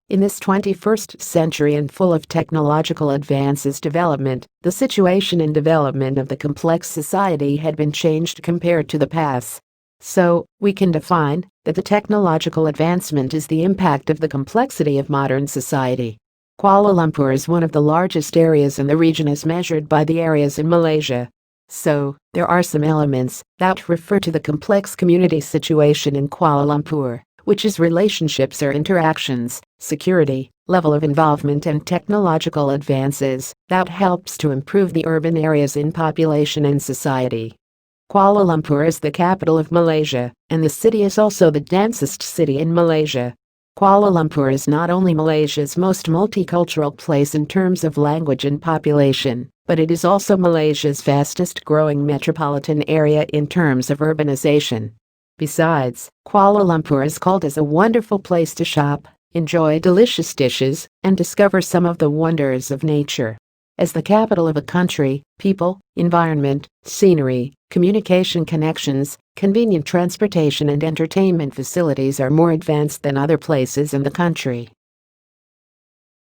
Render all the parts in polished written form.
In this 21st century and full of technological advances development, the situation and development of the complex society had been changed compared to the past. So, we can define that the technological advancement is the impact of the complexity of modern society. Kuala Lumpur is one of the largest areas in the region as measured by the areas in Malaysia. So, there are some elements that refer to the complex community situation in Kuala Lumpur, which is relationships or interactions, security, level of involvement and technological advances that helps to improve the urban areas in population and society. Kuala Lumpur is the capital of Malaysia, and the city is also the densest city in Malaysia. Kuala Lumpur is not only Malaysia's most multicultural place in terms of language and population, but it is also Malaysia's fastest growing metropolitan area in terms of urbanization. Besides, Kuala Lumpur is called as a wonderful place to shop, enjoy delicious dishes, and discover some of the wonders of nature. As the capital of a country, people, environment, scenery, communication connections, convenient transportation and entertainment facilities are more advanced than other places in the country.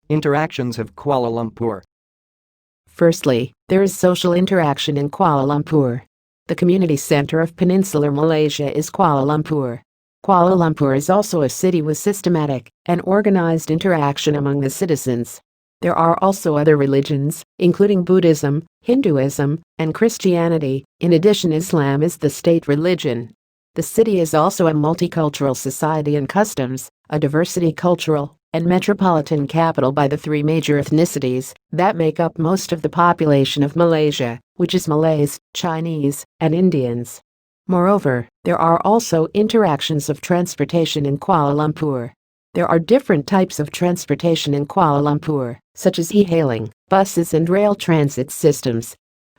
Interactions of Kuala Lumpur. Firstly, there is social interaction in Kuala Lumpur. The community center of Peninsular Malaysia is Kuala Lumpur. Kuala Lumpur is also a city with systematic and organized interaction among the citizens. There are also other religions, including Buddhism, Hinduism, and Christianity. In addition, Islam is the state religion. The city is also a multicultural society in customs, a diversity cultural and metropolitan capital by the three major ethnicities that make up most of the population of Malaysia, which is Malays, Chinese, and Indians. Moreover, there are also interactions of transportation in Kuala Lumpur. There are different types of transportation in Kuala Lumpur, such as e-hailing, buses and rail transit systems.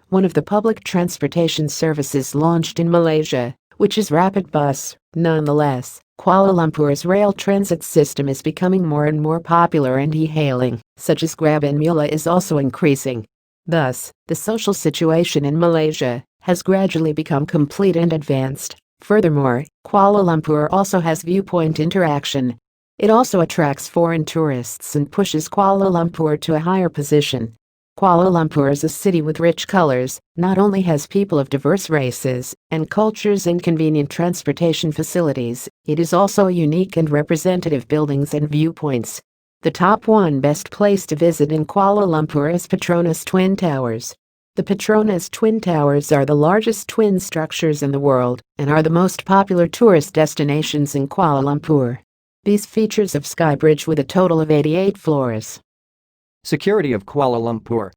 One of the public transportation services launched in Malaysia, which is Rapid Bus. Nonetheless, Kuala Lumpur's rail transit system is becoming more and more popular and e-hailing, such as Grab and Mula, is also increasing. Thus, the social situation in Malaysia has gradually become complete and advanced. Furthermore, Kuala Lumpur also has viewpoint interaction. It also attracts foreign tourists and pushes Kuala Lumpur to a higher position. Kuala Lumpur is a city with rich colors, not only has people of diverse races and cultures and convenient transportation facilities, it is also unique and representative buildings and viewpoints. The top one best place to visit in Kuala Lumpur is Petronas Twin Towers. The Petronas Twin Towers are the largest twin structures in the world and are the most popular tourist destinations in Kuala Lumpur. These features of Sky Bridge with a total of 88 floors. Security of Kuala Lumpur.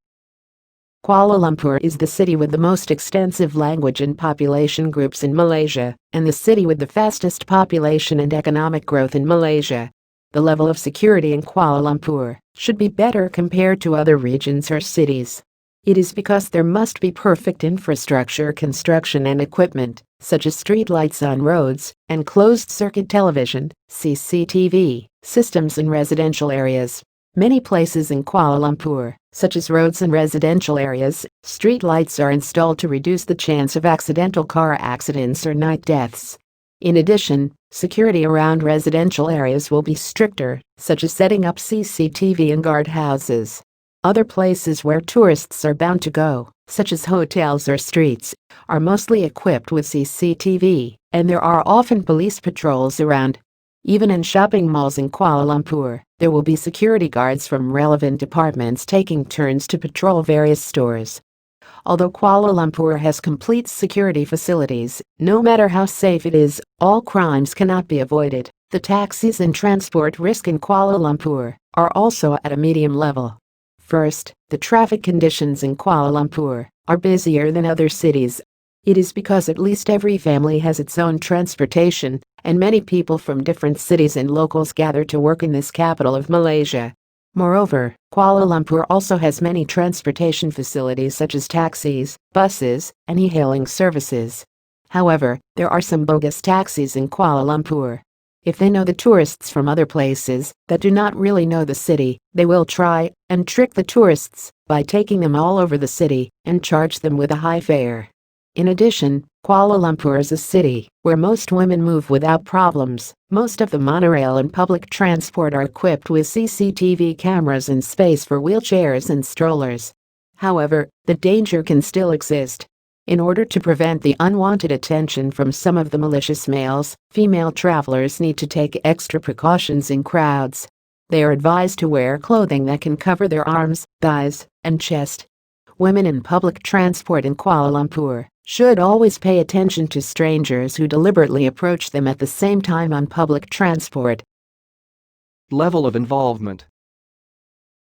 Kuala Lumpur is the city with the most extensive language and population groups in Malaysia, and the city with the fastest population and economic growth in Malaysia. The level of security in Kuala Lumpur should be better compared to other regions or cities. It is because there must be perfect infrastructure, construction and equipment, such as street lights on roads and closed-circuit television, CCTV, systems in residential areas. Many places in Kuala Lumpur, such as roads and residential areas, street lights are installed to reduce the chance of accidental car accidents or night deaths. In addition, security around residential areas will be stricter, such as setting up CCTV and guardhouses. Other places where tourists are bound to go, such as hotels or streets, are mostly equipped with CCTV, and there are often police patrols around. Even in shopping malls in Kuala Lumpur, there will be security guards from relevant departments taking turns to patrol various stores. Although Kuala Lumpur has complete security facilities, no matter how safe it is, all crimes cannot be avoided. The taxis and transport risk in Kuala Lumpur are also at a medium level. First, the traffic conditions in Kuala Lumpur are busier than other cities. It is because at least every family has its own transportation, and many people from different cities and locals gather to work in this capital of Malaysia. Moreover, Kuala Lumpur also has many transportation facilities such as taxis, buses, and e-hailing services. However, there are some bogus taxis in Kuala Lumpur. If they know the tourists from other places that do not really know the city, they will try and trick the tourists by taking them all over the city and charge them with a high fare. In addition, Kuala Lumpur is a city where most women move without problems. Most of the monorail and public transport are equipped with CCTV cameras and space for wheelchairs and strollers. However, the danger can still exist. In order to prevent the unwanted attention from some of the malicious males, female travelers need to take extra precautions in crowds. They are advised to wear clothing that can cover their arms, thighs, and chest. Women in public transport in Kuala Lumpur should always pay attention to strangers who deliberately approach them at the same time on public transport. Level of involvement.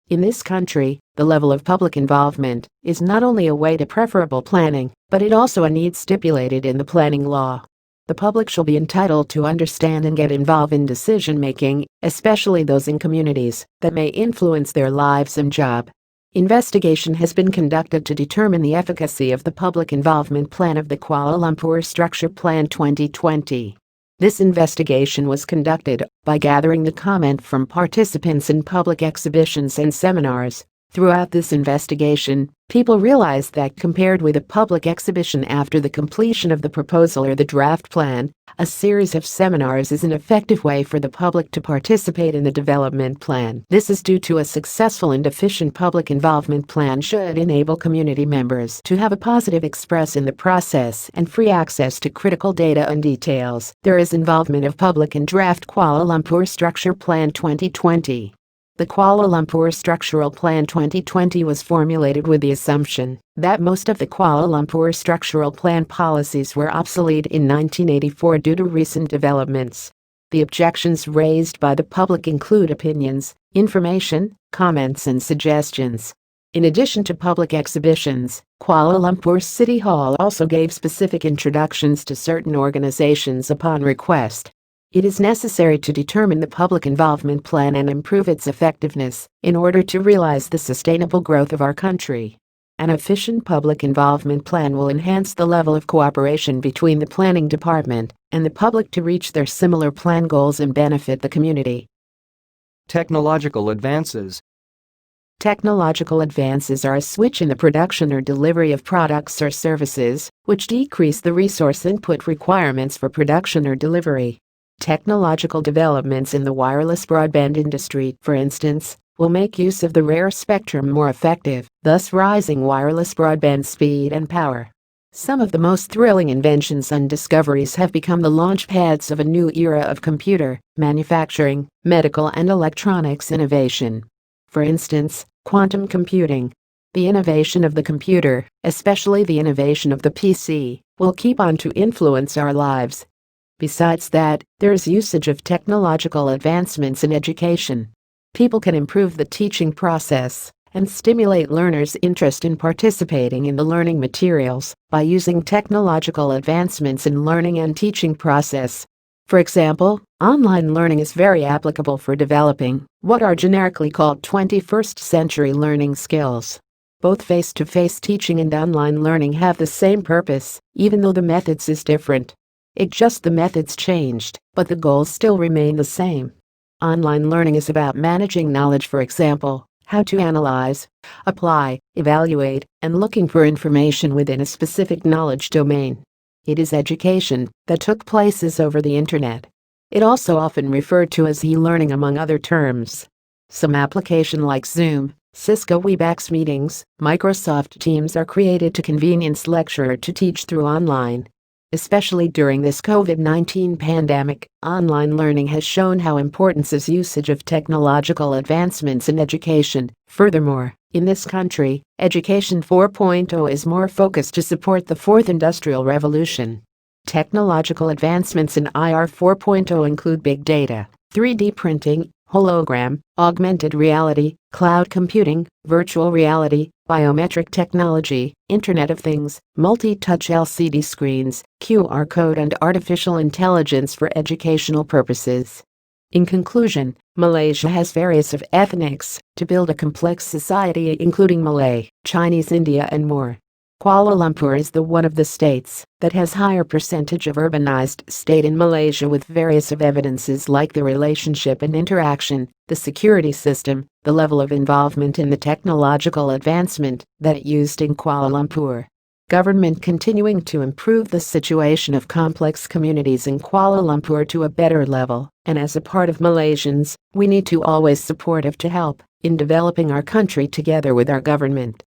In this country, the level of public involvement is not only a way to preferable planning, but it also a need stipulated in the planning law. The public shall be entitled to understand and get involved in decision-making, especially those in communities that may influence their lives and job. Investigation has been conducted to determine the efficacy of the public involvement plan of the Kuala Lumpur Structure Plan 2020. This investigation was conducted by gathering the comment from participants in public exhibitions and seminars. Throughout this investigation, people realized that compared with a public exhibition after the completion of the proposal or the draft plan, a series of seminars is an effective way for the public to participate in the development plan. This is due to a successful and efficient public involvement plan should enable community members to have a positive express in the process and free access to critical data and details. There is involvement of public in draft Kuala Lumpur Structure Plan 2020. The Kuala Lumpur Structural Plan 2020 was formulated with the assumption that most of the Kuala Lumpur Structural Plan policies were obsolete in 1984 due to recent developments. The objections raised by the public include opinions, information, comments and suggestions. In addition to public exhibitions, Kuala Lumpur City Hall also gave specific introductions to certain organizations upon request. It is necessary to determine the public involvement plan and improve its effectiveness in order to realize the sustainable growth of our country. An efficient public involvement plan will enhance the level of cooperation between the planning department and the public to reach their similar plan goals and benefit the community. Technological advances. Technological advances are a switch in the production or delivery of products or services, which decrease the resource input requirements for production or delivery. Technological developments in the wireless broadband industry, for instance, will make use of the rare spectrum more effective, thus rising wireless broadband speed and power. Some of the most thrilling inventions and discoveries have become the launch pads of a new era of computer, manufacturing, medical and electronics innovation. For instance, quantum computing. The innovation of the computer, especially the innovation of the PC, will keep on to influence our lives. Besides that, there is usage of technological advancements in education. People can improve the teaching process and stimulate learners' interest in participating in the learning materials by using technological advancements in learning and teaching process. For example, online learning is very applicable for developing what are generically called 21st century learning skills. Both face-to-face teaching and online learning have the same purpose, even though the methods is different. It's just the methods changed, but the goals still remain the same. Online learning is about managing knowledge, for example, how to analyze, apply, evaluate, and looking for information within a specific knowledge domain. It is education that took places over the internet. It also often referred to as e-learning among other terms. Some application like Zoom, Cisco Webex meetings, Microsoft Teams are created to convenience lecturer to teach through online. Especially during this COVID-19 pandemic, online learning has shown how important is usage of technological advancements in education. Furthermore, in this country, Education 4.0 is more focused to support the fourth industrial revolution. Technological advancements in IR 4.0 include big data, 3D printing, hologram, augmented reality, cloud computing, virtual reality, biometric technology, Internet of Things, multi-touch LCD screens, QR code and artificial intelligence for educational purposes. In conclusion, Malaysia has various of ethnics to build a complex society including Malay, Chinese, India and more. Kuala Lumpur is the one of the states that has higher percentage of urbanized state in Malaysia with various of evidences like the relationship and interaction, the security system, the level of involvement in the technological advancement that it used in Kuala Lumpur. Government continuing to improve the situation of complex communities in Kuala Lumpur to a better level, and as a part of Malaysians, we need to always supportive to help in developing our country together with our government.